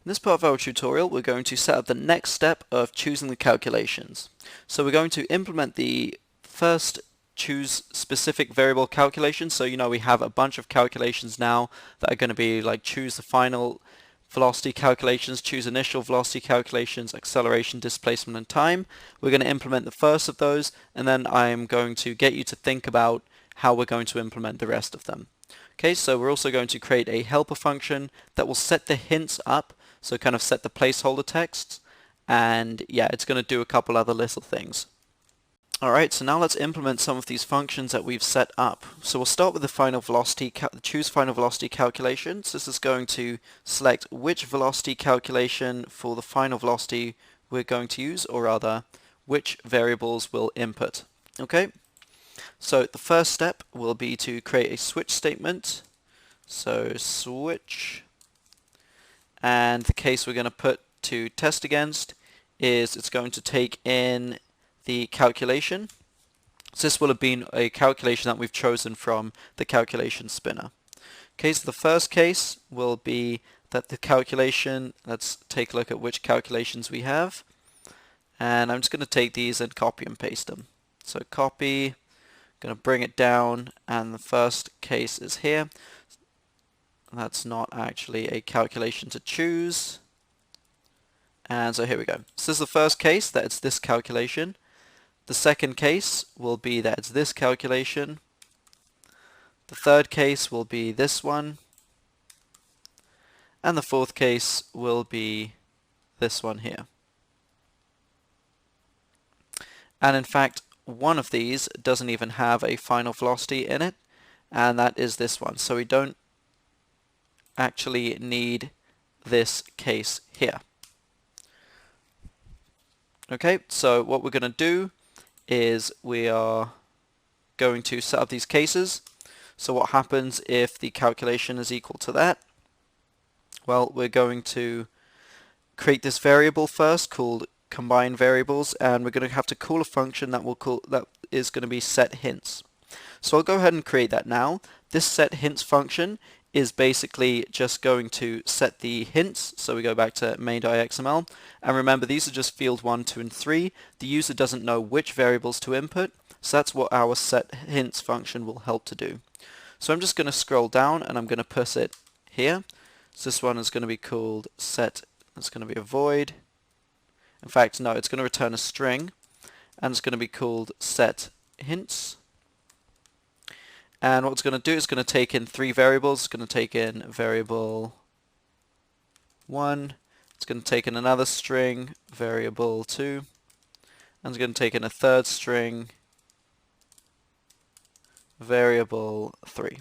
In this part of our tutorial, we're going to set up the next step of choosing the calculations. So we're going to implement the first choose specific variable calculation. So we have a bunch of calculations now that are going to be like choose the final velocity calculations, choose initial velocity calculations, acceleration, displacement, and time. We're going to implement the first of those, and then I'm going to get you to think about how we're going to implement the rest of them. Okay, so we're also going to create a helper function that will set the hints up, so kind of set the placeholder text, and yeah, it's going to do a couple other little things. Alright, so now let's implement some of these functions that we've set up. So we'll start with the final velocity, choose final velocity calculation. So this is going to select which velocity calculation for the final velocity we're going to use, or rather, which variables we'll input. Okay, so the first step will be to create a switch statement. So switch, and the case we're going to put to test against is it's going to take in the calculation. So this will have been a calculation that we've chosen from the calculation spinner. Okay, so the first case will be that the calculation, let's take a look at which calculations we have, and I'm just going to take these and copy and paste them. So copy, going to bring it down, and the first case is here. That's not actually a calculation to choose, and so here we go. So this is the first case, that it's this calculation. The second case will be that it's this calculation. The third case will be this one. And the fourth case will be this one here. And in fact, one of these doesn't even have a final velocity in it, and that is this one. So we don't actually need this case here. Okay, so what we're going to do is we are going to set up these cases. So what happens if the calculation is equal to that? Well, we're going to create this variable first called combine variables, and we're going to have to call a function that is going to be set hints. So I'll go ahead and create that now. This set hints function is basically just going to set the hints. So we go back to main.xml, and remember these are just field 1, 2, and 3. The user doesn't know which variables to input, so that's what our set hints function will help to do. So I'm just going to scroll down and I'm going to put it here. So this one is going to be called set, it's going to be a void. In fact, no, it's going to return a string, and it's going to be called set hints. And what it's going to do is going to take in 3 variables. It's going to take in variable 1, it's going to take in another string, variable 2, and it's going to take in a third string, variable 3.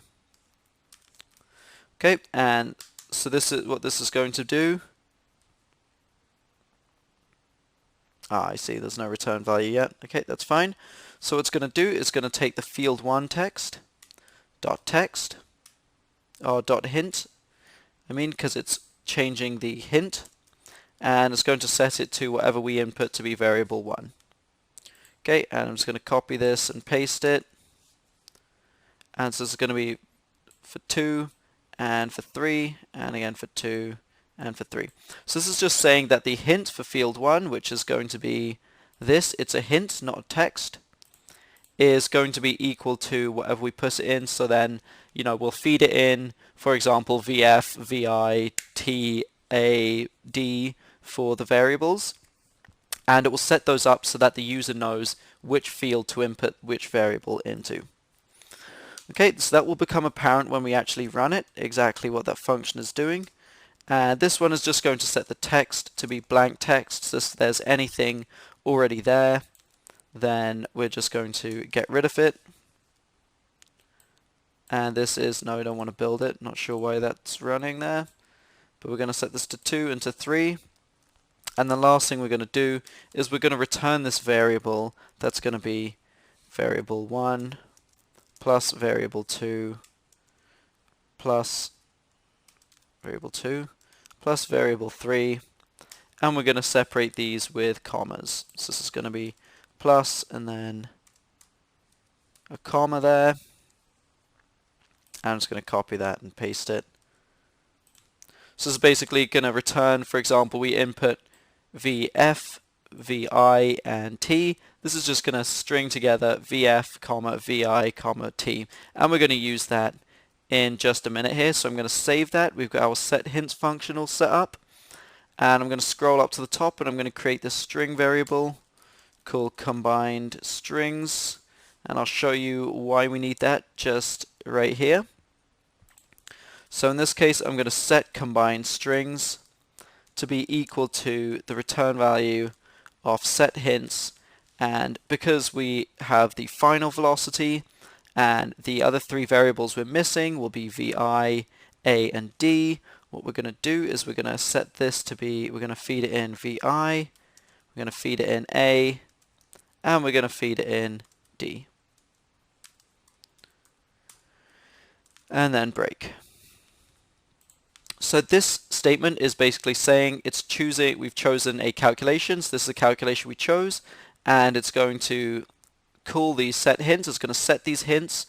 Okay, and so this is what this is going to do. I see, there's no return value yet. Okay, that's fine. So what it's going to do is going to take the field 1 text, .text, or .hint, because it's changing the hint, and it's going to set it to whatever we input to be variable 1. Okay, and I'm just going to copy this and paste it, and so this is going to be for 2, and for 3, and again for 2, and for 3. So this is just saying that the hint for field 1, which is going to be this, it's a hint, not a text, is going to be equal to whatever we put it in. So then, we'll feed it in, for example, VF, VI, T, A, D for the variables, and it will set those up so that the user knows which field to input which variable into. Okay, so that will become apparent when we actually run it, exactly what that function is doing. And this one is just going to set the text to be blank text, so if there's anything already there, then we're just going to get rid of it. And this is, no, we don't want to build it, not sure why that's running there, but we're going to set this to 2 and to 3. And the last thing we're going to do is we're going to return this variable that's going to be variable 1 plus variable 2 plus variable 2 plus variable 3, and we're going to separate these with commas. So this is going to be plus and then a comma there. I'm just going to copy that and paste it. So this is basically going to return, for example, we input VF, VI, and T. This is just going to string together VF, comma, VI, comma, T. And we're going to use that in just a minute here. So I'm going to save that. We've got our setHints function all set up. And I'm going to scroll up to the top and I'm going to create this string variable called combined strings. And I'll show you why we need that just right here. So in this case, I'm going to set combined strings to be equal to the return value of setHints. And because we have the final velocity and the other three variables we're missing will be VI, A, and D, what we're going to do is we're going to set this to be, we're going to feed it in VI, we're going to feed it in A, and we're going to feed it in D. And then break. So this statement is basically saying we've chosen a calculation. So this is a calculation we chose, and it's going to call these setHints. It's going to set these hints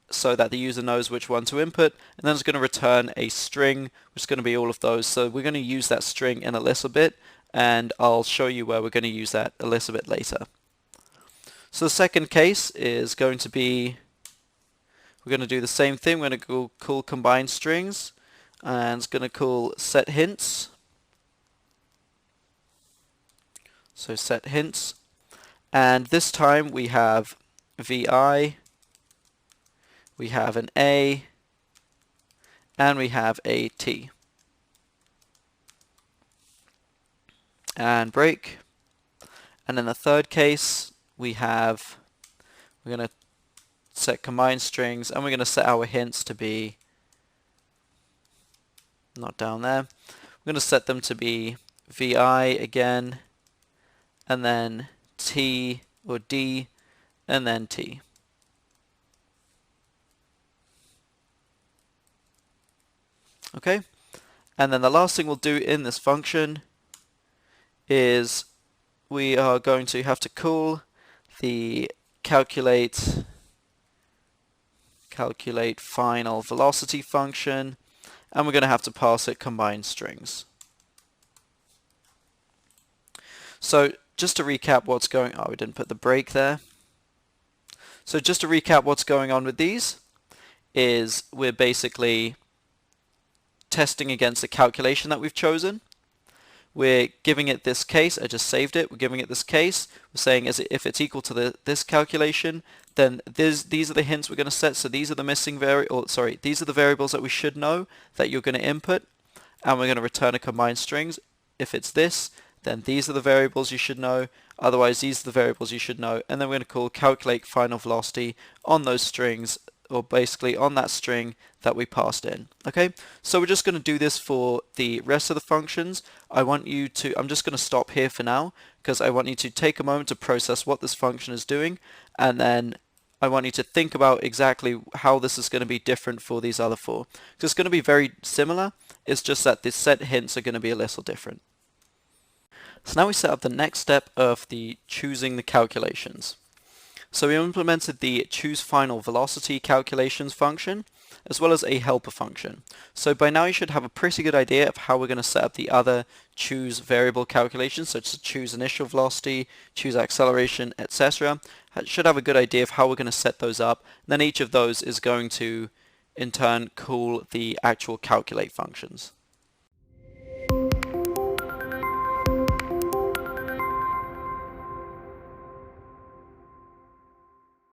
so that the user knows which one to input, and then it's going to return a string, which is going to be all of those. So we're going to use that string in a little bit, and I'll show you where we're going to use that a little bit later. So the second case is going to be, we're going to do the same thing. We're going to call combined strings, and it's going to call setHints. So setHints, and this time we have VI, we have an A, and we have a T. And break. And in the third case, we're going to set combined strings, and we're going to set our hints to be, not down there, we're going to set them to be VI again, and then T or D, and then T. Okay, and then the last thing we'll do in this function is we are going to have to call the calculate final velocity function, and we're going to have to pass it combined strings. So just to recap what's going on, we didn't put the break there. So just to recap what's going on with these is we're basically testing against the calculation that we've chosen. We're giving it this case. I just saved it. We're giving it this case. We're saying if it's equal to this calculation, then these are the hints we're going to set. So these are the missing these are the variables that we should know that you're going to input, and we're going to return a combined strings. If it's this, then these are the variables you should know. Otherwise, these are the variables you should know. And then we're going to call calculate final velocity on those strings, or basically on that string that we passed in. Okay, so we're just going to do this for the rest of the functions. I'm just going to stop here for now because I want you to take a moment to process what this function is doing, and then I want you to think about exactly how this is going to be different for these other four. So it's going to be very similar, it's just that the setHints are going to be a little different. So now we set up the next step of the choosing the calculations. So we implemented the choose final velocity calculations function as well as a helper function. So by now you should have a pretty good idea of how we're going to set up the other choose variable calculations, such as choose initial velocity, choose acceleration, etc. Should have a good idea of how we're going to set those up. And then each of those is going to in turn call the actual calculate functions.